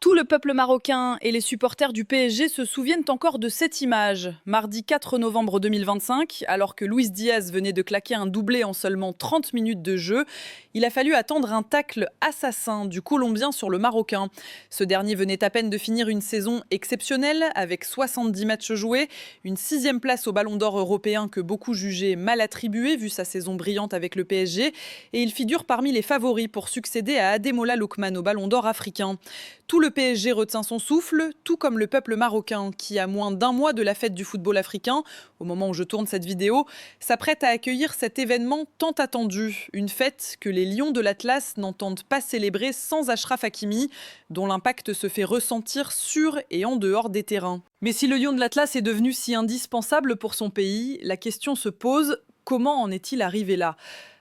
Tout le peuple marocain et les supporters du PSG se souviennent encore de cette image. Mardi 4 novembre 2025, alors que Luis Diaz venait de claquer un doublé en seulement 30 minutes de jeu, il a fallu attendre un tacle assassin du Colombien sur le Marocain. Ce dernier venait à peine de finir une saison exceptionnelle avec 70 matchs joués, une 6e place au Ballon d'Or européen que beaucoup jugeaient mal attribuée vu sa saison brillante avec le PSG, et il figure parmi les favoris pour succéder à Ademola Lookman au Ballon d'Or africain. Tout le PSG retient son souffle, tout comme le peuple marocain qui, à moins d'un mois de la fête du football africain, au moment où je tourne cette vidéo, s'apprête à accueillir cet événement tant attendu. Une fête que les Lions de l'Atlas n'entendent pas célébrer sans Achraf Hakimi, dont l'impact se fait ressentir sur et en dehors des terrains. Mais si le Lion de l'Atlas est devenu si indispensable pour son pays, la question se pose, comment en est-il arrivé là ?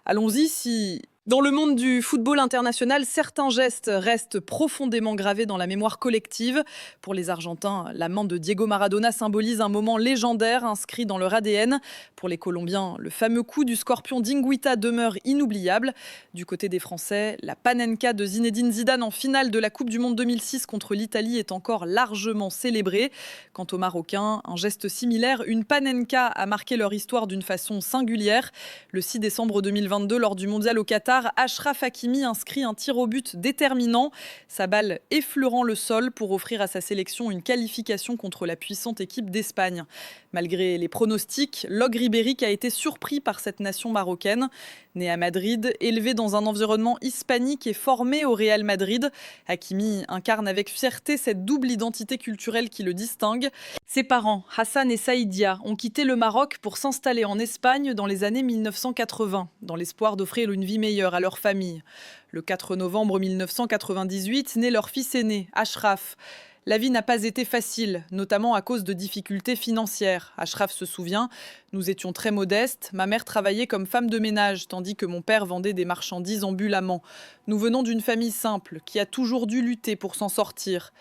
Allons-y, si dans le monde du football international, certains gestes restent profondément gravés dans la mémoire collective. Pour les Argentins, la main de Diego Maradona symbolise un moment légendaire inscrit dans leur ADN. Pour les Colombiens, le fameux coup du scorpion d'Higuita demeure inoubliable. Du côté des Français, la panenka de Zinedine Zidane en finale de la Coupe du Monde 2006 contre l'Italie est encore largement célébrée. Quant aux Marocains, un geste similaire, une panenka, a marqué leur histoire d'une façon singulière. Le 6 décembre 2022, lors du Mondial au Qatar, Achraf Hakimi inscrit un tir au but déterminant, sa balle effleurant le sol pour offrir à sa sélection une qualification contre la puissante équipe d'Espagne. Malgré les pronostics, Log Ribéry a été surpris par cette nation marocaine. Né à Madrid, élevé dans un environnement hispanique et formé au Real Madrid, Hakimi incarne avec fierté cette double identité culturelle qui le distingue. Ses parents, Hassan et Saïdia, ont quitté le Maroc pour s'installer en Espagne dans les années 1980, dans l'espoir d'offrir une vie meilleure à leur famille. Le 4 novembre 1998, naît leur fils aîné, Achraf. La vie n'a pas été facile, notamment à cause de difficultés financières. Achraf se souvient, nous étions très modestes, ma mère travaillait comme femme de ménage, tandis que mon père vendait des marchandises ambulamment. Nous venons d'une famille simple, qui a toujours dû lutter pour s'en sortir.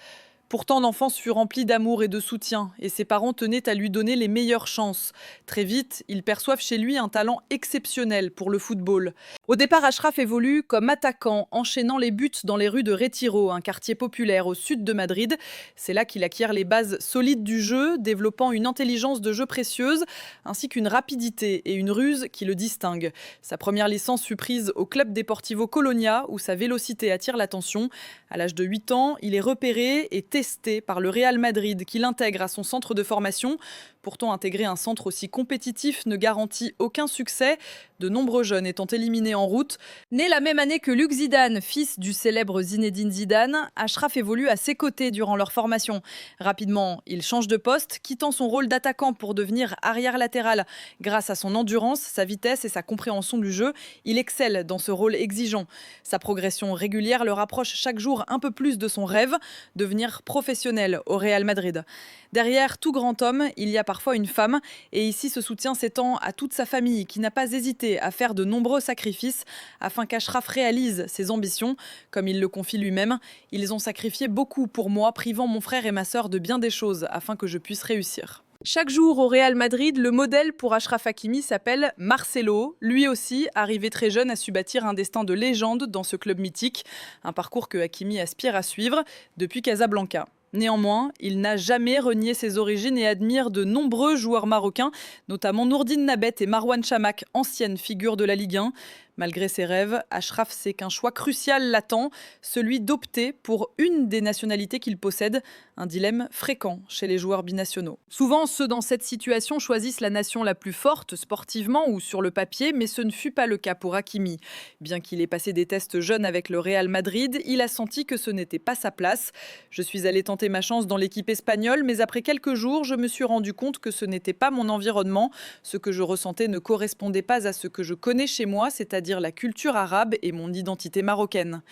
Pourtant, l'enfance fut remplie d'amour et de soutien, et ses parents tenaient à lui donner les meilleures chances. Très vite, ils perçoivent chez lui un talent exceptionnel pour le football. Au départ, Achraf évolue comme attaquant, enchaînant les buts dans les rues de Retiro, un quartier populaire au sud de Madrid. C'est là qu'il acquiert les bases solides du jeu, développant une intelligence de jeu précieuse, ainsi qu'une rapidité et une ruse qui le distinguent. Sa première licence fut prise au Club Deportivo Colonia, où sa vélocité attire l'attention. À l'âge de 8 ans, il est repéré et testé par le Real Madrid, qui l'intègre à son centre de formation. Pourtant, intégrer un centre aussi compétitif ne garantit aucun succès, de nombreux jeunes étant éliminés en route. Né la même année que Luc Zidane, fils du célèbre Zinedine Zidane, Achraf évolue à ses côtés durant leur formation. Rapidement, il change de poste, quittant son rôle d'attaquant pour devenir arrière latéral. Grâce à son endurance, sa vitesse et sa compréhension du jeu, il excelle dans ce rôle exigeant. Sa progression régulière le rapproche chaque jour un peu plus de son rêve, devenir professionnel au Real Madrid. Derrière tout grand homme, il y a parfois une femme, et ici ce soutien s'étend à toute sa famille qui n'a pas hésité à faire de nombreux sacrifices afin qu'Achraf réalise ses ambitions. Comme il le confie lui-même, ils ont sacrifié beaucoup pour moi, privant mon frère et ma sœur de bien des choses afin que je puisse réussir. Chaque jour au Real Madrid, le modèle pour Achraf Hakimi s'appelle Marcelo. Lui aussi, arrivé très jeune, a su bâtir un destin de légende dans ce club mythique. Un parcours que Hakimi aspire à suivre depuis Casablanca. Néanmoins, il n'a jamais renié ses origines et admire de nombreux joueurs marocains, notamment Nourdine Nabet et Marwan Chamakh, anciennes figures de la Ligue 1. Malgré ses rêves, Achraf sait qu'un choix crucial l'attend, celui d'opter pour une des nationalités qu'il possède, un dilemme fréquent chez les joueurs binationaux. Souvent, ceux dans cette situation choisissent la nation la plus forte, sportivement ou sur le papier, mais ce ne fut pas le cas pour Hakimi. Bien qu'il ait passé des tests jeunes avec le Real Madrid, il a senti que ce n'était pas sa place. Je suis allé tenter ma chance dans l'équipe espagnole, mais après quelques jours, je me suis rendu compte que ce n'était pas mon environnement. Ce que je ressentais ne correspondait pas à ce que je connais chez moi, c'est-à-dire la culture arabe et mon identité marocaine.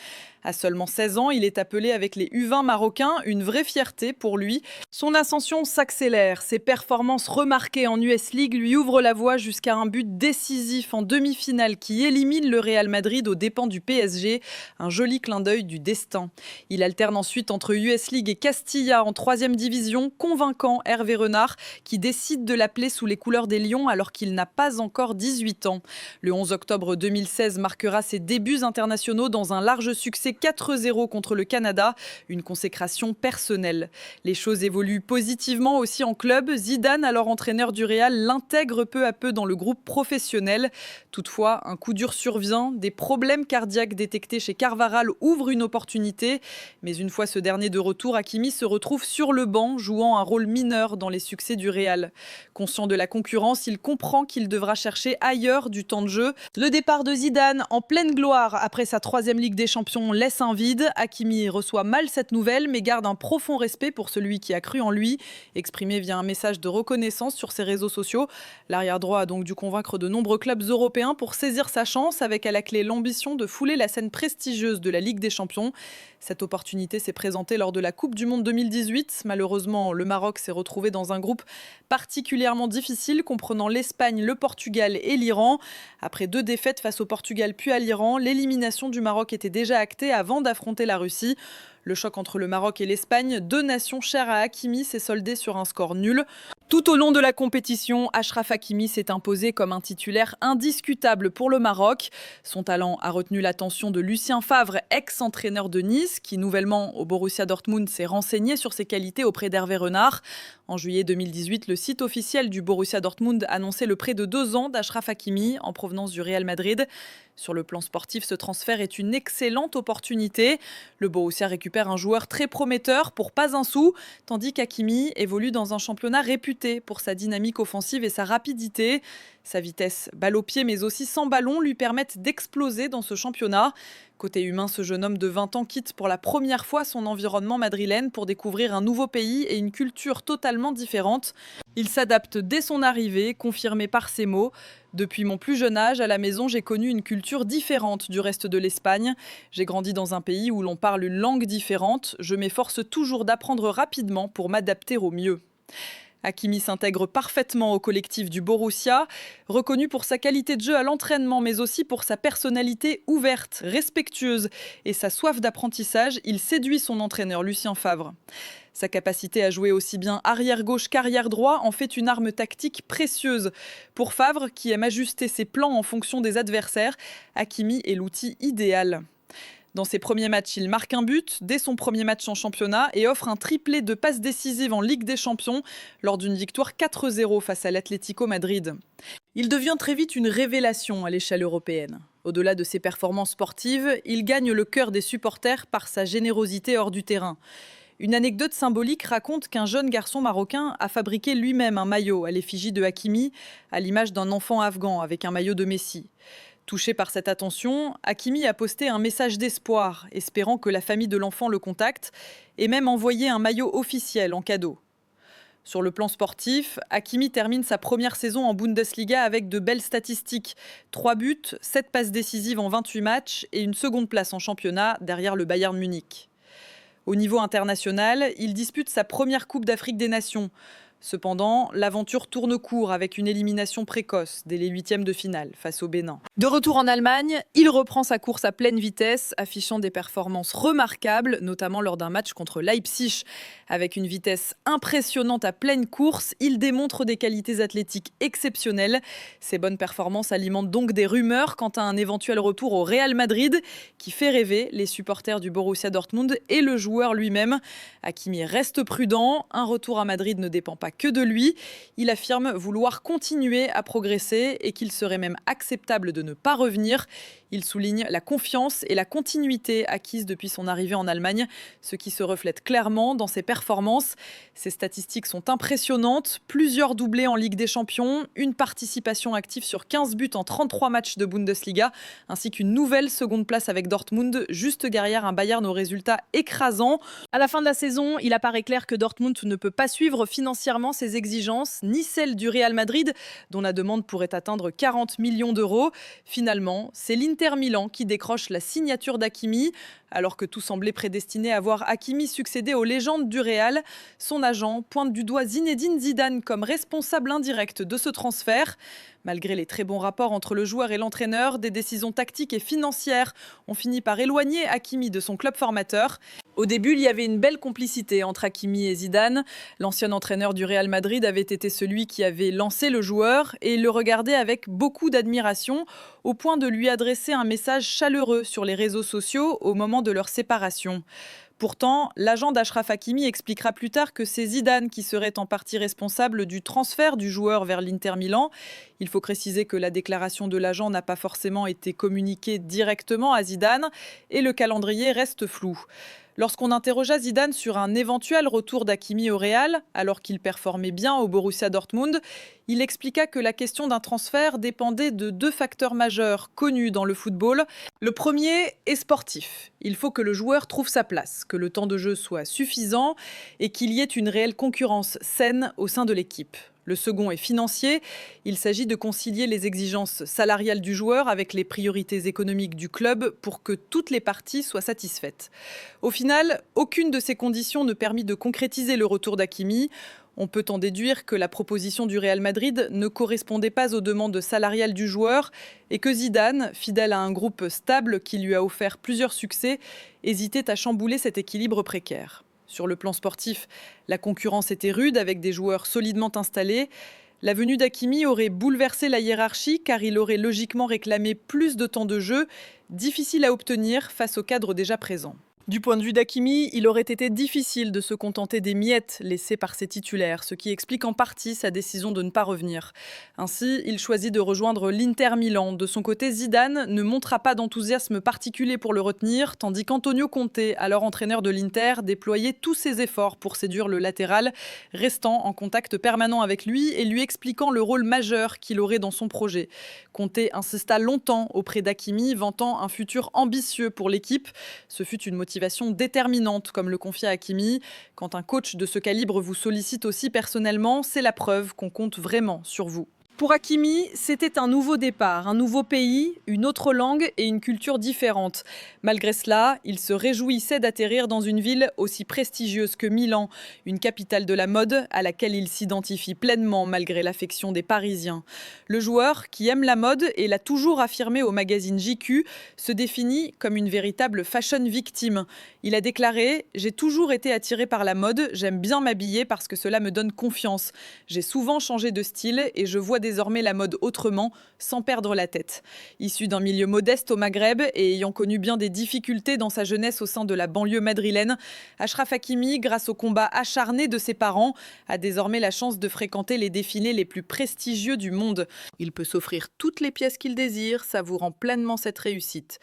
À seulement 16 ans, il est appelé avec les U20 marocains, une vraie fierté pour lui. Son ascension s'accélère, ses performances remarquées en US League lui ouvrent la voie jusqu'à un but décisif en demi-finale qui élimine le Real Madrid aux dépens du PSG, un joli clin d'œil du destin. Il alterne ensuite entre US League et Castilla en 3e division, convainquant Hervé Renard qui décide de l'appeler sous les couleurs des Lions alors qu'il n'a pas encore 18 ans. Le 11 octobre 2006, 2016 marquera ses débuts internationaux dans un large succès 4-0 contre le Canada, une consécration personnelle. Les choses évoluent positivement aussi en club. Zidane, alors entraîneur du Real, l'intègre peu à peu dans le groupe professionnel. Toutefois, un coup dur survient. Des problèmes cardiaques détectés chez Carvajal ouvrent une opportunité. Mais une fois ce dernier de retour, Hakimi se retrouve sur le banc, jouant un rôle mineur dans les succès du Real. Conscient de la concurrence, il comprend qu'il devra chercher ailleurs du temps de jeu. Le départ de Zidane en pleine gloire après sa 3e Ligue des Champions laisse un vide. Hakimi reçoit mal cette nouvelle mais garde un profond respect pour celui qui a cru en lui, exprimé via un message de reconnaissance sur ses réseaux sociaux. L'arrière-droit a donc dû convaincre de nombreux clubs européens pour saisir sa chance, avec à la clé l'ambition de fouler la scène prestigieuse de la Ligue des Champions. Cette opportunité s'est présentée lors de la Coupe du Monde 2018. Malheureusement, le Maroc s'est retrouvé dans un groupe particulièrement difficile, comprenant l'Espagne, le Portugal et l'Iran. Après 2 défaites face au Portugal puis à l'Iran, l'élimination du Maroc était déjà actée avant d'affronter la Russie. Le choc entre le Maroc et l'Espagne, 2 nations chères à Hakimi, s'est soldé sur un score nul. Tout au long de la compétition, Achraf Hakimi s'est imposé comme un titulaire indiscutable pour le Maroc. Son talent a retenu l'attention de Lucien Favre, ex-entraîneur de Nice, qui nouvellement au Borussia Dortmund s'est renseigné sur ses qualités auprès d'Hervé Renard. En juillet 2018, le site officiel du Borussia Dortmund annonçait le prêt de 2 ans d'Achraf Hakimi en provenance du Real Madrid. Sur le plan sportif, ce transfert est une excellente opportunité. Le Borussia récupère un joueur très prometteur pour pas un sou, tandis qu'Hakimi évolue dans un championnat réputé pour sa dynamique offensive et sa rapidité. Sa vitesse, balle au pied mais aussi sans ballon, lui permettent d'exploser dans ce championnat. Côté humain, ce jeune homme de 20 ans quitte pour la première fois son environnement madrilène pour découvrir un nouveau pays et une culture totalement différente. Il s'adapte dès son arrivée, confirmé par ses mots. Depuis mon plus jeune âge, à la maison, j'ai connu une culture différente du reste de l'Espagne. J'ai grandi dans un pays où l'on parle une langue différente. Je m'efforce toujours d'apprendre rapidement pour m'adapter au mieux. Hakimi s'intègre parfaitement au collectif du Borussia. Reconnu pour sa qualité de jeu à l'entraînement, mais aussi pour sa personnalité ouverte, respectueuse et sa soif d'apprentissage, il séduit son entraîneur Lucien Favre. Sa capacité à jouer aussi bien arrière-gauche qu'arrière-droit en fait une arme tactique précieuse. Pour Favre, qui aime ajuster ses plans en fonction des adversaires, Hakimi est l'outil idéal. Dans ses premiers matchs, il marque un but dès son premier match en championnat et offre un triplé de passes décisives en Ligue des Champions lors d'une victoire 4-0 face à l'Atlético Madrid. Il devient très vite une révélation à l'échelle européenne. Au-delà de ses performances sportives, il gagne le cœur des supporters par sa générosité hors du terrain. Une anecdote symbolique raconte qu'un jeune garçon marocain a fabriqué lui-même un maillot à l'effigie de Hakimi, à l'image d'un enfant afghan avec un maillot de Messi. Touché par cette attention, Hakimi a posté un message d'espoir, espérant que la famille de l'enfant le contacte, et même envoyé un maillot officiel en cadeau. Sur le plan sportif, Hakimi termine sa première saison en Bundesliga avec de belles statistiques. 3 buts, 7 passes décisives en 28 matchs et une seconde place en championnat derrière le Bayern Munich. Au niveau international, il dispute sa première Coupe d'Afrique des Nations. Cependant, l'aventure tourne court avec une élimination précoce dès les 8e de finale face au Bénin. De retour en Allemagne, il reprend sa course à pleine vitesse, affichant des performances remarquables, notamment lors d'un match contre Leipzig. Avec une vitesse impressionnante à pleine course, il démontre des qualités athlétiques exceptionnelles. Ses bonnes performances alimentent donc des rumeurs quant à un éventuel retour au Real Madrid, qui fait rêver les supporters du Borussia Dortmund et le joueur lui-même. Hakimi reste prudent, un retour à Madrid ne dépend pas que de lui. Il affirme vouloir continuer à progresser et qu'il serait même acceptable de ne pas revenir. Il souligne la confiance et la continuité acquises depuis son arrivée en Allemagne, ce qui se reflète clairement dans ses performances. Ses statistiques sont impressionnantes, plusieurs doublés en Ligue des Champions, une participation active sur 15 buts en 33 matchs de Bundesliga, ainsi qu'une nouvelle seconde place avec Dortmund, juste derrière un Bayern aux résultats écrasants. À la fin de la saison, il apparaît clair que Dortmund ne peut pas suivre financièrement ses exigences, ni celles du Real Madrid, dont la demande pourrait atteindre 40 millions d'euros. Finalement, c'est l'Inter Milan qui décroche la signature d'Hakimi. Alors que tout semblait prédestiné à voir Hakimi succéder aux légendes du Real, son agent pointe du doigt Zinedine Zidane comme responsable indirect de ce transfert. Malgré les très bons rapports entre le joueur et l'entraîneur, des décisions tactiques et financières ont fini par éloigner Hakimi de son club formateur. Au début, il y avait une belle complicité entre Hakimi et Zidane. L'ancien entraîneur du Real Madrid avait été celui qui avait lancé le joueur et il le regardait avec beaucoup d'admiration, au point de lui adresser un message chaleureux sur les réseaux sociaux au moment de leur séparation. Pourtant, l'agent d'Achraf Hakimi expliquera plus tard que c'est Zidane qui serait en partie responsable du transfert du joueur vers l'Inter Milan. Il faut préciser que la déclaration de l'agent n'a pas forcément été communiquée directement à Zidane et le calendrier reste flou. Lorsqu'on interrogea Zidane sur un éventuel retour d'Hakimi au Real, alors qu'il performait bien au Borussia Dortmund, il expliqua que la question d'un transfert dépendait de deux facteurs majeurs connus dans le football. Le premier est sportif. Il faut que le joueur trouve sa place, que le temps de jeu soit suffisant et qu'il y ait une réelle concurrence saine au sein de l'équipe. Le second est financier. Il s'agit de concilier les exigences salariales du joueur avec les priorités économiques du club pour que toutes les parties soient satisfaites. Au final, aucune de ces conditions ne permit de concrétiser le retour d'Hakimi. On peut en déduire que la proposition du Real Madrid ne correspondait pas aux demandes salariales du joueur et que Zidane, fidèle à un groupe stable qui lui a offert plusieurs succès, hésitait à chambouler cet équilibre précaire. Sur le plan sportif, la concurrence était rude avec des joueurs solidement installés. La venue d'Hakimi aurait bouleversé la hiérarchie car il aurait logiquement réclamé plus de temps de jeu, difficile à obtenir face au cadre déjà présent. Du point de vue d'Hakimi, il aurait été difficile de se contenter des miettes laissées par ses titulaires, ce qui explique en partie sa décision de ne pas revenir. Ainsi, il choisit de rejoindre l'Inter Milan. De son côté, Zidane ne montra pas d'enthousiasme particulier pour le retenir, tandis qu'Antonio Conte, alors entraîneur de l'Inter, déployait tous ses efforts pour séduire le latéral, restant en contact permanent avec lui et lui expliquant le rôle majeur qu'il aurait dans son projet. Conte insista longtemps auprès d'Hakimi, vantant un futur ambitieux pour l'équipe. Ce fut une motivation déterminante, comme le confia Hakimi. Quand un coach de ce calibre vous sollicite aussi personnellement, c'est la preuve qu'on compte vraiment sur vous. Pour Hakimi, c'était un nouveau départ, un nouveau pays, une autre langue et une culture différente. Malgré cela, il se réjouissait d'atterrir dans une ville aussi prestigieuse que Milan, une capitale de la mode à laquelle il s'identifie pleinement malgré l'affection des Parisiens. Le joueur, qui aime la mode et l'a toujours affirmé au magazine JQ, se définit comme une véritable fashion victime. Il a déclaré « J'ai toujours été attiré par la mode, j'aime bien m'habiller parce que cela me donne confiance. J'ai souvent changé de style et je vois désormais la mode autrement, sans perdre la tête. » Issu d'un milieu modeste au Maghreb et ayant connu bien des difficultés dans sa jeunesse au sein de la banlieue madrilène, Achraf Hakimi, grâce au combat acharné de ses parents, a désormais la chance de fréquenter les défilés les plus prestigieux du monde. Il peut s'offrir toutes les pièces qu'il désire, savourant pleinement cette réussite.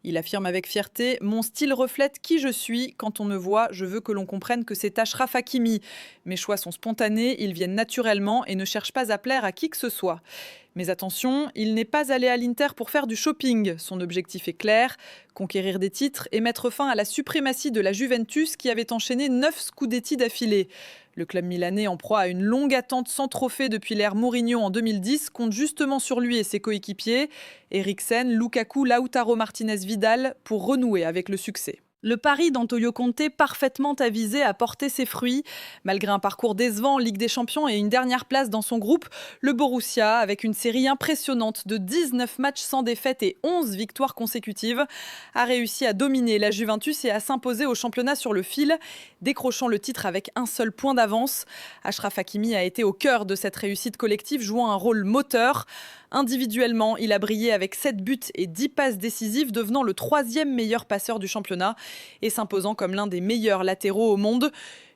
Il affirme avec fierté « Mon style reflète qui je suis. Quand on me voit, je veux que l'on comprenne que c'est Achraf Hakimi. Mes choix sont spontanés, ils viennent naturellement et ne cherchent pas à plaire à qui que ce soit. » Mais attention, il n'est pas allé à l'Inter pour faire du shopping. Son objectif est clair, conquérir des titres et mettre fin à la suprématie de la Juventus qui avait enchaîné 9 scudetti d'affilée. Le club milanais, en proie à une longue attente sans trophée depuis l'ère Mourinho en 2010, compte justement sur lui et ses coéquipiers, Eriksen, Lukaku, Lautaro Martinez-Vidal, pour renouer avec le succès. Le pari d'Antonio Conte, parfaitement avisé, a porté ses fruits. Malgré un parcours décevant en Ligue des Champions et une dernière place dans son groupe, le Borussia, avec une série impressionnante de 19 matchs sans défaite et 11 victoires consécutives, a réussi à dominer la Juventus et à s'imposer au championnat sur le fil, décrochant le titre avec un seul point d'avance. Achraf Hakimi a été au cœur de cette réussite collective, jouant un rôle moteur. Individuellement, il a brillé avec 7 buts et 10 passes décisives, devenant le 3e meilleur passeur du championnat et s'imposant comme l'un des meilleurs latéraux au monde.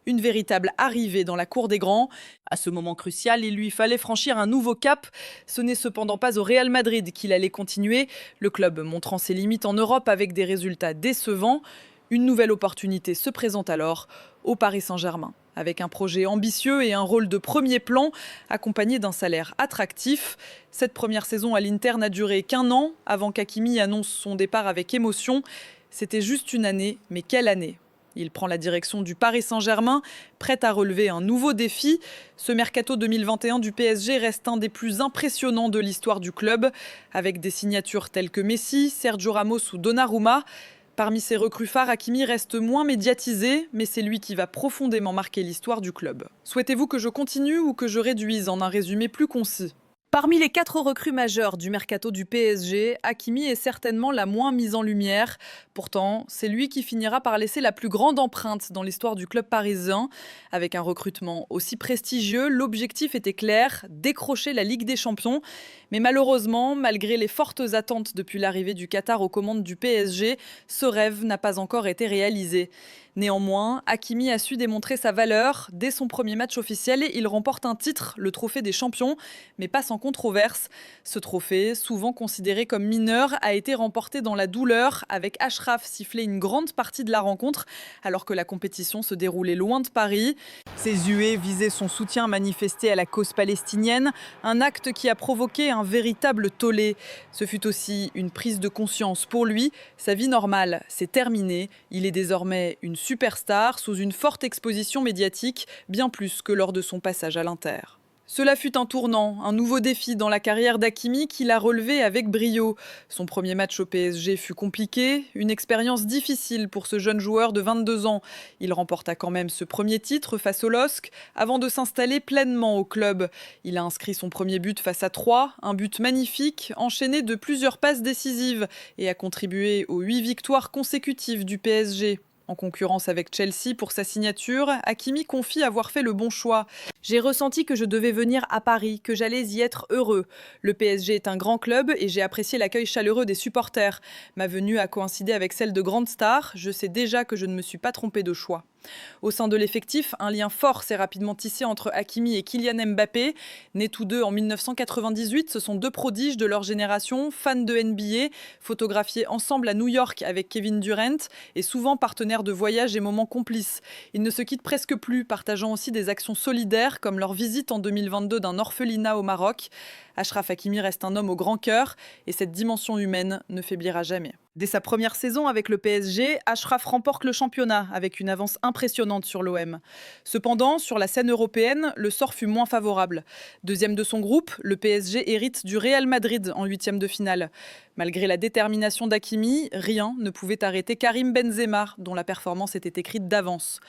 Une véritable arrivée dans la cour des grands. À ce moment crucial, il lui fallait franchir un nouveau cap. Ce n'est cependant pas au Real Madrid qu'il allait continuer, le club montrant ses limites en Europe avec des résultats décevants. Une nouvelle opportunité se présente alors au Paris Saint-Germain. Avec un projet ambitieux et un rôle de premier plan, accompagné d'un salaire attractif. Cette première saison à l'Inter n'a duré qu'1 an, avant qu'Hakimi annonce son départ avec émotion. C'était juste une année, mais quelle année! Il prend la direction du Paris Saint-Germain, prêt à relever un nouveau défi. Ce mercato 2021 du PSG reste un des plus impressionnants de l'histoire du club, avec des signatures telles que Messi, Sergio Ramos ou Donnarumma. Parmi ses recrues phares, Hakimi reste moins médiatisé, mais c'est lui qui va profondément marquer l'histoire du club. Souhaitez-vous que je continue ou que je réduise en un résumé plus concis ? Parmi les 4 recrues majeures du mercato du PSG, Hakimi est certainement la moins mise en lumière. Pourtant, c'est lui qui finira par laisser la plus grande empreinte dans l'histoire du club parisien. Avec un recrutement aussi prestigieux, l'objectif était clair, décrocher la Ligue des Champions. Mais malheureusement, malgré les fortes attentes depuis l'arrivée du Qatar aux commandes du PSG, ce rêve n'a pas encore été réalisé. Néanmoins, Hakimi a su démontrer sa valeur. Dès son premier match officiel, il remporte un titre, le trophée des champions, mais pas sans controverse. Ce trophée, souvent considéré comme mineur, a été remporté dans la douleur, avec Achraf sifflé une grande partie de la rencontre, alors que la compétition se déroulait loin de Paris. Ses huées visaient son soutien manifesté à la cause palestinienne, un acte qui a provoqué un véritable tollé. Ce fut aussi une prise de conscience pour lui. Sa vie normale s'est terminée. Il est désormais une superstar sous une forte exposition médiatique, bien plus que lors de son passage à l'Inter. Cela fut un tournant, un nouveau défi dans la carrière d'Hakimi qu'il a relevé avec brio. Son premier match au PSG fut compliqué, une expérience difficile pour ce jeune joueur de 22 ans. Il remporta quand même ce premier titre face au LOSC avant de s'installer pleinement au club. Il a inscrit son premier but face à Troyes, un but magnifique, enchaîné de plusieurs passes décisives et a contribué aux 8 victoires consécutives du PSG. En concurrence avec Chelsea pour sa signature, Hakimi confie avoir fait le bon choix. J'ai ressenti que je devais venir à Paris, que j'allais y être heureux. Le PSG est un grand club et j'ai apprécié l'accueil chaleureux des supporters. Ma venue a coïncidé avec celle de grandes stars. Je sais déjà que je ne me suis pas trompé de choix. Au sein de l'effectif, un lien fort s'est rapidement tissé entre Hakimi et Kylian Mbappé. Nés tous deux en 1998, ce sont 2 prodiges de leur génération, fans de NBA, photographiés ensemble à New York avec Kevin Durant et souvent partenaires de voyages et moments complices. Ils ne se quittent presque plus, partageant aussi des actions solidaires comme leur visite en 2022 d'un orphelinat au Maroc. Achraf Hakimi reste un homme au grand cœur et cette dimension humaine ne faiblira jamais. Dès sa première saison avec le PSG, Achraf remporte le championnat avec une avance impressionnante sur l'OM. Cependant, sur la scène européenne, le sort fut moins favorable. Deuxième de son groupe, le PSG hérite du Real Madrid en 8e de finale. Malgré la détermination d'Hakimi, rien ne pouvait arrêter Karim Benzema, dont la performance était écrite d'avance.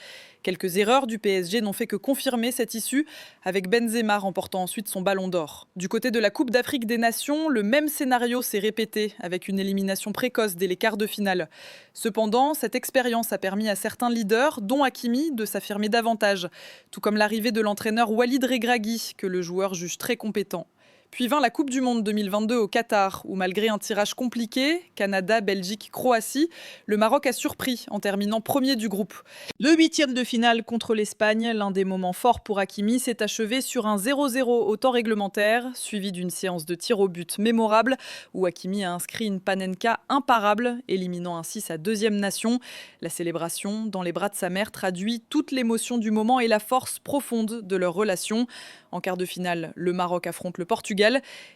Quelques erreurs du PSG n'ont fait que confirmer cette issue, avec Benzema remportant ensuite son ballon d'or. Du côté de la Coupe d'Afrique des Nations, le même scénario s'est répété, avec une élimination précoce dès les quarts de finale. Cependant, cette expérience a permis à certains leaders, dont Hakimi, de s'affirmer davantage, tout comme l'arrivée de l'entraîneur Walid Regragui, que le joueur juge très compétent. Puis vint la Coupe du Monde 2022 au Qatar, où malgré un tirage compliqué, Canada, Belgique, Croatie, le Maroc a surpris en terminant premier du groupe. Le 8e de finale contre l'Espagne, l'un des moments forts pour Hakimi, s'est achevé sur un 0-0 au temps réglementaire, suivi d'une séance de tir au but mémorable, où Hakimi a inscrit une panenka imparable, éliminant ainsi sa 2e nation. La célébration, dans les bras de sa mère, traduit toute l'émotion du moment et la force profonde de leur relation. En quart de finale, le Maroc affronte le Portugal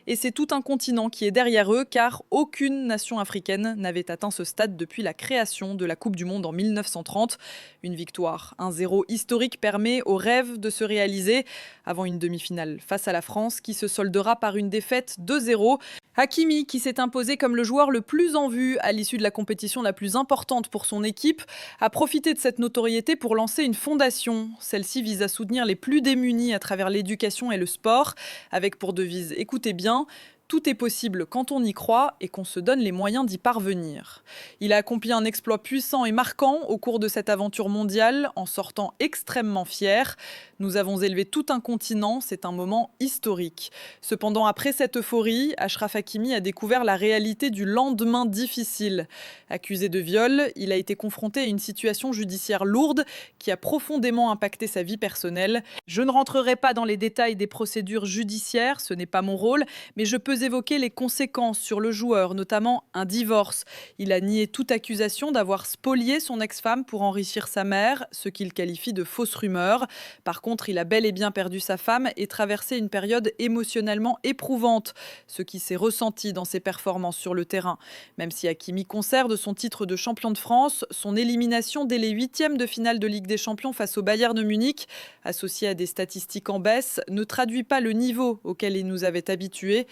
et c'est tout un continent qui est derrière eux car aucune nation africaine n'avait atteint ce stade depuis la création de la Coupe du Monde en 1930. Une victoire 1-0 historique permet au rêve de se réaliser avant une demi-finale face à la France qui se soldera par une défaite 2-0. Hakimi, qui s'est imposé comme le joueur le plus en vue à l'issue de la compétition la plus importante pour son équipe, a profité de cette notoriété pour lancer une fondation. Celle-ci vise à soutenir les plus démunis à travers l'éducation et le sport, avec pour devise, écoutez bien, tout est possible quand on y croit et qu'on se donne les moyens d'y parvenir. Il a accompli un exploit puissant et marquant au cours de cette aventure mondiale, en sortant extrêmement fier. Nous avons élevé tout un continent, c'est un moment historique. Cependant, après cette euphorie, Achraf Hakimi a découvert la réalité du lendemain difficile. Accusé de viol, il a été confronté à une situation judiciaire lourde qui a profondément impacté sa vie personnelle. Je ne rentrerai pas dans les détails des procédures judiciaires, ce n'est pas mon rôle, mais je peux évoquer les conséquences sur le joueur, notamment un divorce. Il a nié toute accusation d'avoir spolié son ex-femme pour enrichir sa mère, ce qu'il qualifie de fausse rumeur. Par contre, il a bel et bien perdu sa femme et traversé une période émotionnellement éprouvante, ce qui s'est ressenti dans ses performances sur le terrain. Même si Hakimi conserve son titre de champion de France, son élimination dès les 8e de finale de Ligue des Champions face au Bayern de Munich, associée à des statistiques en baisse, ne traduit pas le niveau auquel il nous avait habitués.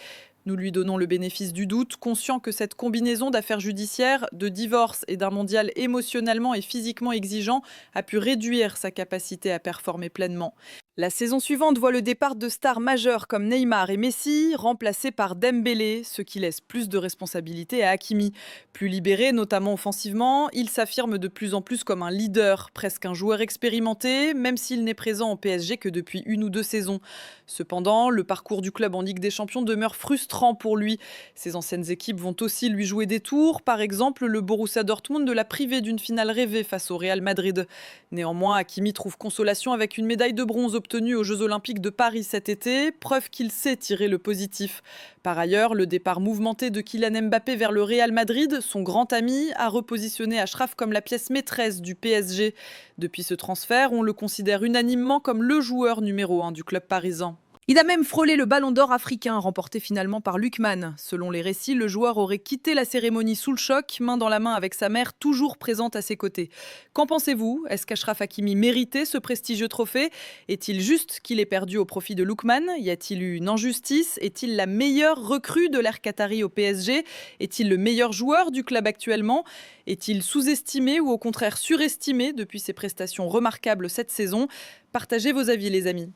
Nous lui donnons le bénéfice du doute, conscient que cette combinaison d'affaires judiciaires, de divorce et d'un mondial émotionnellement et physiquement exigeant a pu réduire sa capacité à performer pleinement. La saison suivante voit le départ de stars majeures comme Neymar et Messi, remplacés par Dembélé, ce qui laisse plus de responsabilités à Hakimi. Plus libéré, notamment offensivement, il s'affirme de plus en plus comme un leader, presque un joueur expérimenté, même s'il n'est présent au PSG que depuis 1 ou 2 saisons. Cependant, le parcours du club en Ligue des Champions demeure frustrant pour lui. Ses anciennes équipes vont aussi lui jouer des tours. Par exemple, le Borussia Dortmund l'a privé d'une finale rêvée face au Real Madrid. Néanmoins, Hakimi trouve consolation avec une médaille de bronze obtenue aux Jeux Olympiques de Paris cet été, preuve qu'il sait tirer le positif. Par ailleurs, le départ mouvementé de Kylian Mbappé vers le Real Madrid, son grand ami, a repositionné Achraf comme la pièce maîtresse du PSG. Depuis ce transfert, on le considère unanimement comme le joueur numéro 1 du club parisien. Il a même frôlé le ballon d'or africain, remporté finalement par Lukman. Selon les récits, le joueur aurait quitté la cérémonie sous le choc, main dans la main avec sa mère, toujours présente à ses côtés. Qu'en pensez-vous? Est-ce qu'Achraf Hakimi méritait ce prestigieux trophée? Est-il juste qu'il ait perdu au profit de Lukman? Y a-t-il eu une injustice? Est-il la meilleure recrue de l'ère qatari au PSG? Est-il le meilleur joueur du club actuellement? Est-il sous-estimé ou au contraire surestimé depuis ses prestations remarquables cette saison? Partagez vos avis les amis.